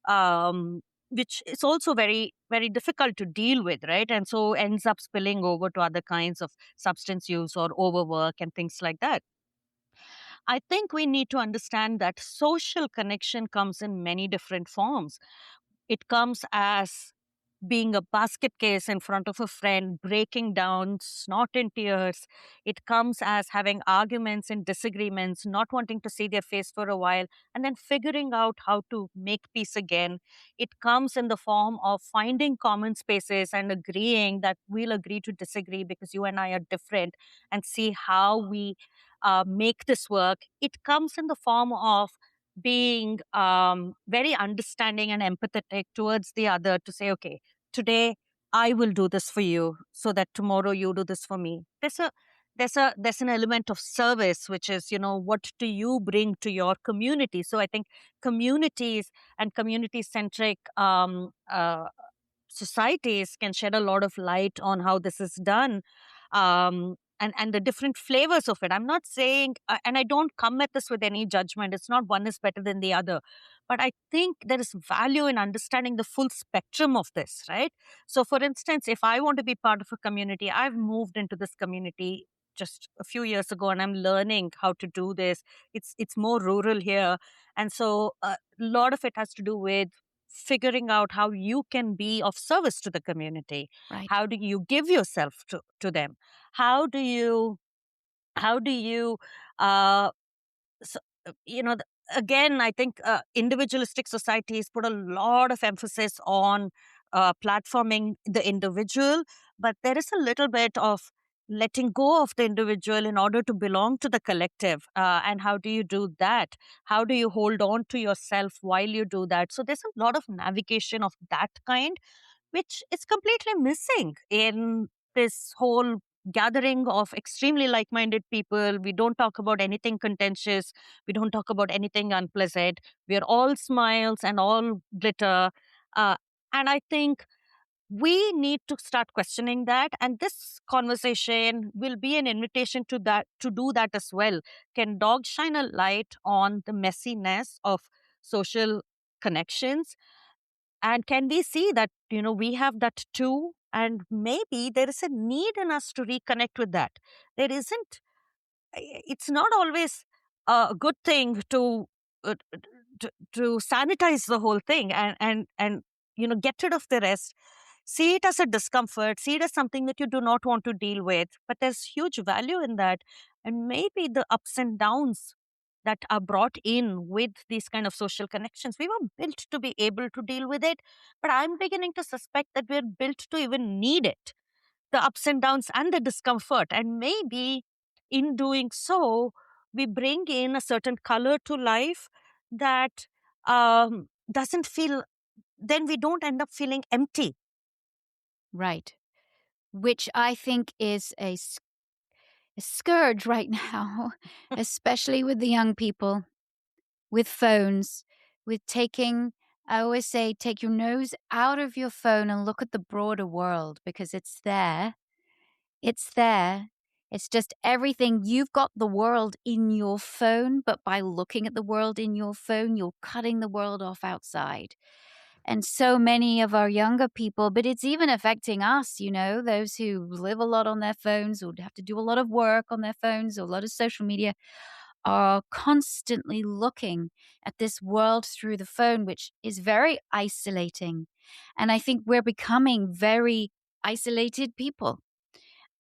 um, which is also very, very difficult to deal with, right? And so ends up spilling over to other kinds of substance use or overwork and things like that. I think we need to understand that social connection comes in many different forms. It comes as being a basket case in front of a friend, breaking down, snot in tears. It comes as having arguments and disagreements, not wanting to see their face for a while, and then figuring out how to make peace again. It comes in the form of finding common spaces and agreeing that we'll agree to disagree because you and I are different, and see how we make this work. It comes in the form of being very understanding and empathetic towards the other, to say, "Okay, today I will do this for you so that tomorrow you do this for me." There's an element of service, which is, what do you bring to your community? So I think communities and community centric societies can shed a lot of light on how this is done, and the different flavors of it. I'm not saying, and I don't come at this with any judgment. It's not one is better than the other, but I think there is value in understanding the full spectrum of this, right? So, for instance, if I want to be part of a community, I've moved into this community just a few years ago, and I'm learning how to do this. It's more rural here, and so a lot of it has to do with figuring out how you can be of service to the community. Right. How do you give yourself to them? How do you how do you uh, so, again, I think individualistic societies put a lot of emphasis on platforming the individual, but there is a little bit of letting go of the individual in order to belong to the collective. And how do you do that? How do you hold on to yourself while you do that? So there's a lot of navigation of that kind, which is completely missing in this whole gathering of extremely like minded people. We don't talk about anything contentious, we don't talk about anything unpleasant. We are all smiles and all glitter. Uh, and I think we need to start questioning that, and this conversation will be an invitation to that, to do that as well. Can dogs shine a light on the messiness of social connections, and can we see that, we have that too, and maybe there is a need in us to reconnect with that. There isn't, it's not always a good thing uh, to sanitize the whole thing and get rid of the rest. See it as a discomfort, see it as something that you do not want to deal with, but there's huge value in that. And maybe the ups and downs that are brought in with these kind of social connections, we were built to be able to deal with it, but I'm beginning to suspect that we're built to even need it, the ups and downs and the discomfort. And maybe in doing so, we bring in a certain color to life that doesn't feel, then we don't end up feeling empty. Right. Which I think is a scourge right now, especially with the young people, with phones, with taking, I always say, take your nose out of your phone and look at the broader world because it's there. It's there. It's just everything. You've got the world in your phone, but by looking at the world in your phone, you're cutting the world off outside. And so many of our younger people, but it's even affecting us, those who live a lot on their phones or have to do a lot of work on their phones or a lot of social media are constantly looking at this world through the phone, which is very isolating. And I think we're becoming very isolated people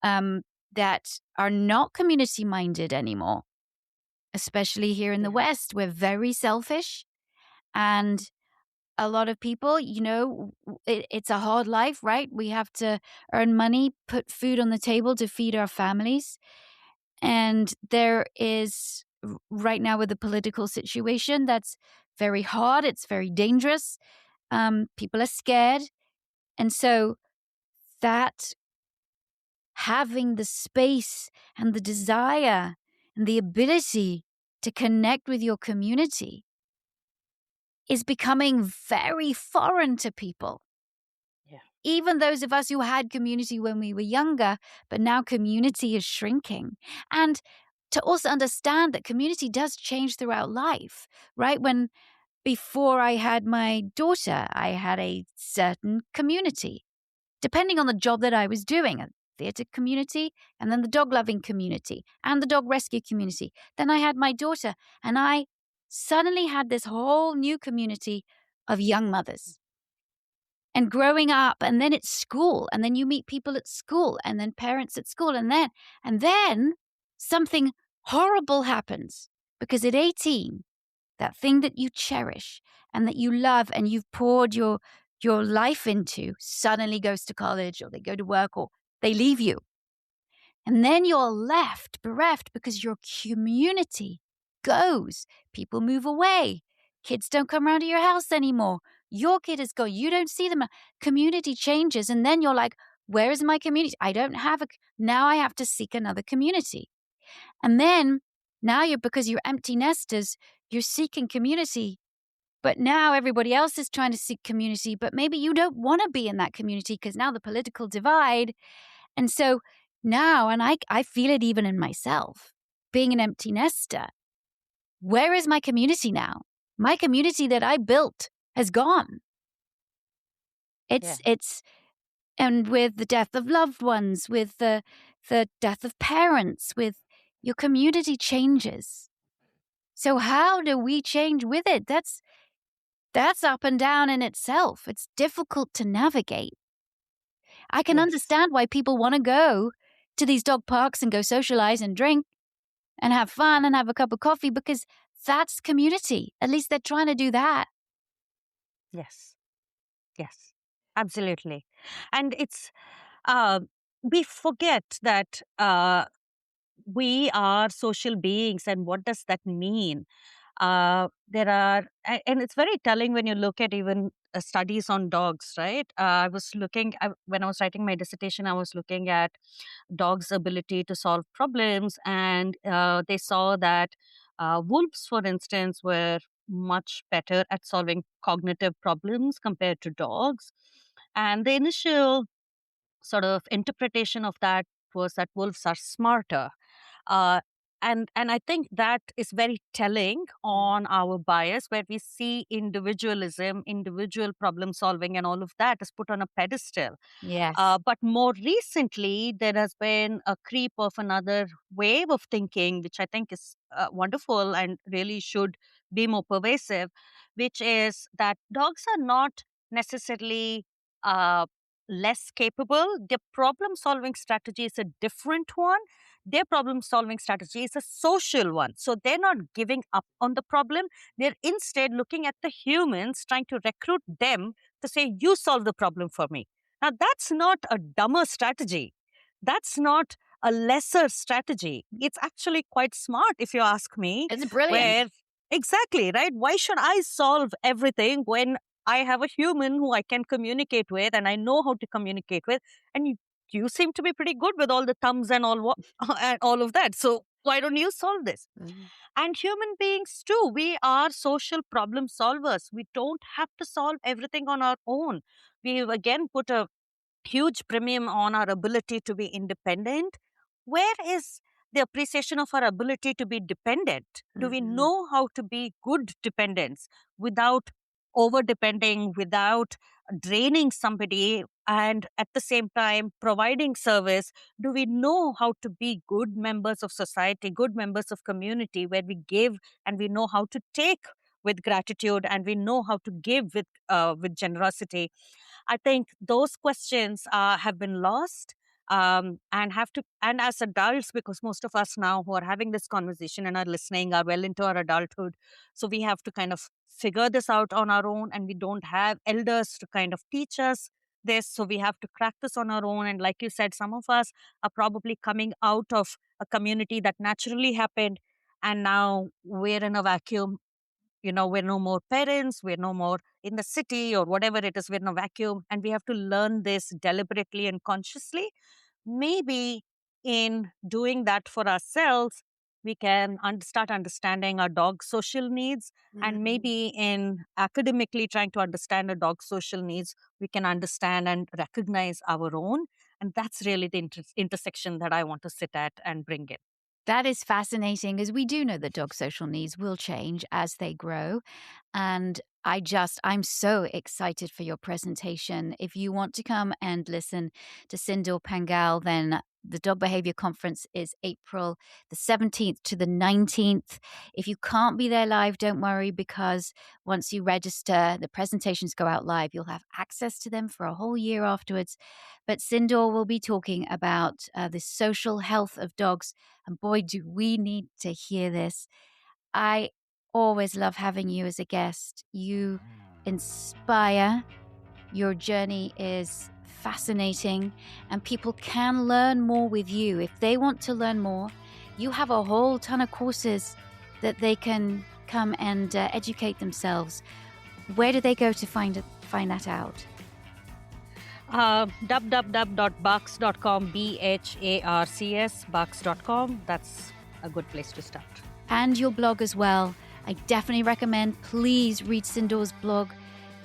um, that are not community minded anymore, especially here in the Yeah. West. We're very selfish. And a lot of people, it's a hard life, right? We have to earn money, put food on the table to feed our families. And there is, right now, with the political situation, that's very hard. It's very dangerous. People are scared. And so that having the space and the desire and the ability to connect with your community is becoming very foreign to people. Yeah. Even those of us who had community when we were younger, but now community is shrinking. And to also understand that community does change throughout life, right? Before I had my daughter, I had a certain community, depending on the job that I was doing, a theatre community, and then the dog loving community, and the dog rescue community. Then I had my daughter, and I suddenly had this whole new community of young mothers. And growing up, and then at school, and then you meet people at school, and then parents at school, and then something horrible happens because at 18, that thing that you cherish and that you love and you've poured your life into suddenly goes to college or they go to work or they leave you. And then you're left bereft because your community goes. People move away. Kids don't come around to your house anymore. Your kid is gone. You don't see them. Community changes. And then you're like, where is my community? I don't have now I have to seek another community. And then now because you're empty nesters, you're seeking community. But now everybody else is trying to seek community, but maybe you don't want to be in that community because now the political divide. And so now, and I feel it even in myself, being an empty nester, where is my community now? My community that I built has gone. Yeah. And with the death of loved ones, with the death of parents, with your community changes. So how do we change with it? That's up and down in itself. It's difficult to navigate. I can Yes. understand why people want to go to these dog parks and go socialize and drink and have fun and have a cup of coffee because that's community. At least they're trying to do that. Yes. Yes. Absolutely. And it's, uh, we forget that we are social beings, and what does that mean? There are, and it's very telling when you look at even studies on dogs, right? When I was writing my dissertation, I was looking at dogs' ability to solve problems, and they saw that wolves, for instance, were much better at solving cognitive problems compared to dogs. And the initial sort of interpretation of that was that wolves are smarter. Uh, and I think that is very telling on our bias, where we see individualism, individual problem solving, and all of that is put on a pedestal. Yes. But more recently, there has been a creep of another wave of thinking, which I think is wonderful and really should be more pervasive, which is that dogs are not necessarily uh, less capable. Their problem solving strategy is a different one. Their problem solving strategy is a social one. So they're not giving up on the problem. They're instead looking at the humans, trying to recruit them to say, you solve the problem for me. Now, that's not a dumber strategy. That's not a lesser strategy. It's actually quite smart, if you ask me. It's brilliant. Where exactly, right? Why should I solve everything when I have a human who I can communicate with and I know how to communicate with? And you seem to be pretty good with all the thumbs and and all of that. So why don't you solve this? Mhm. And human beings too, we are social problem solvers. We don't have to solve everything on our own. We've again put a huge premium on our ability to be independent. Where is the appreciation of our ability to be dependent? Do we Mhm. know how to be good dependents without over depending, without draining somebody, and at the same time providing service? Do we know how to be good members of society, good members of community, where we give and we know how to take with gratitude, and we know how to give with generosity? I think those questions have been lost, and have to. And as adults, because most of us now who are having this conversation and are listening are well into our adulthood, so we have to kind of figure this out on our own, and we don't have elders to kind of teach us this. So we have to crack this on our own. And like you said, some of us are probably coming out of a community that naturally happened, and now we're in a vacuum. We're no more parents, we're no more in the city or whatever it is, we're in a vacuum, and we have to learn this deliberately and consciously. Maybe in doing that for ourselves, we can start understanding our dog's social needs. And Mhm. maybe in academically trying to understand a dog's social needs, we can understand and recognize our own. And that's really the intersection that I want to sit at and bring in. That is fascinating, as we do know that dog social needs will change as they grow. And I'm so excited for your presentation. If you want to come and listen to Sindhoor Pangal, then the Dog Behavior Conference is April the 17th to the 19th. If you can't be there live, don't worry, because once you register, the presentations go out live. You'll have access to them for a whole year afterwards. But Sindhoor will be talking about the social health of dogs. And boy, do we need to hear this. I always love having you as a guest. You inspire. Your journey is fascinating, and people can learn more with you. If they want to learn more, you have a whole ton of courses that they can come and educate themselves. Where do they go to find that out? www.barks.com, BHARCS, barks.com. That's a good place to start. And your blog as well. I definitely recommend, please read Sindhoor's blog.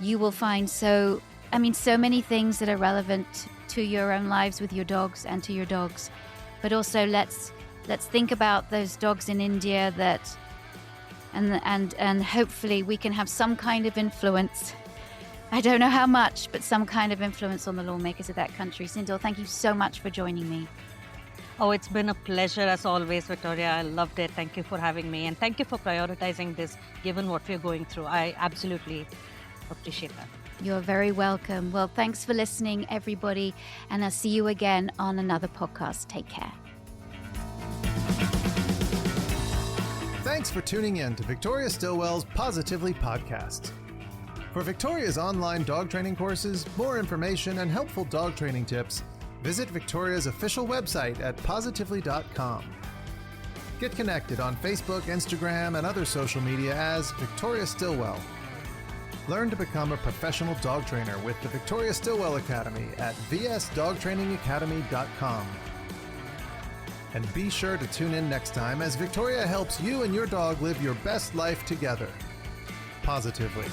You will find so many things that are relevant to your own lives with your dogs and to your dogs. But also let's think about those dogs in India and hopefully we can have some kind of influence. I don't know how much, but some kind of influence on the lawmakers of that country. Sindhoor, thank you so much for joining me. Oh, it's been a pleasure as always, Victoria. I loved it. Thank you for having me. And thank you for prioritizing this, given what we're going through. I absolutely appreciate that. You're very welcome. Well, thanks for listening, everybody. And I'll see you again on another podcast. Take care. Thanks for tuning in to Victoria Stilwell's Positively podcast. For Victoria's online dog training courses, more information, and helpful dog training tips, visit Victoria's official website at positively.com. Get connected on Facebook, Instagram, and other social media as Victoria Stilwell. Learn to become a professional dog trainer with the Victoria Stilwell Academy at vsdogtrainingacademy.com. And be sure to tune in next time as Victoria helps you and your dog live your best life together, positively.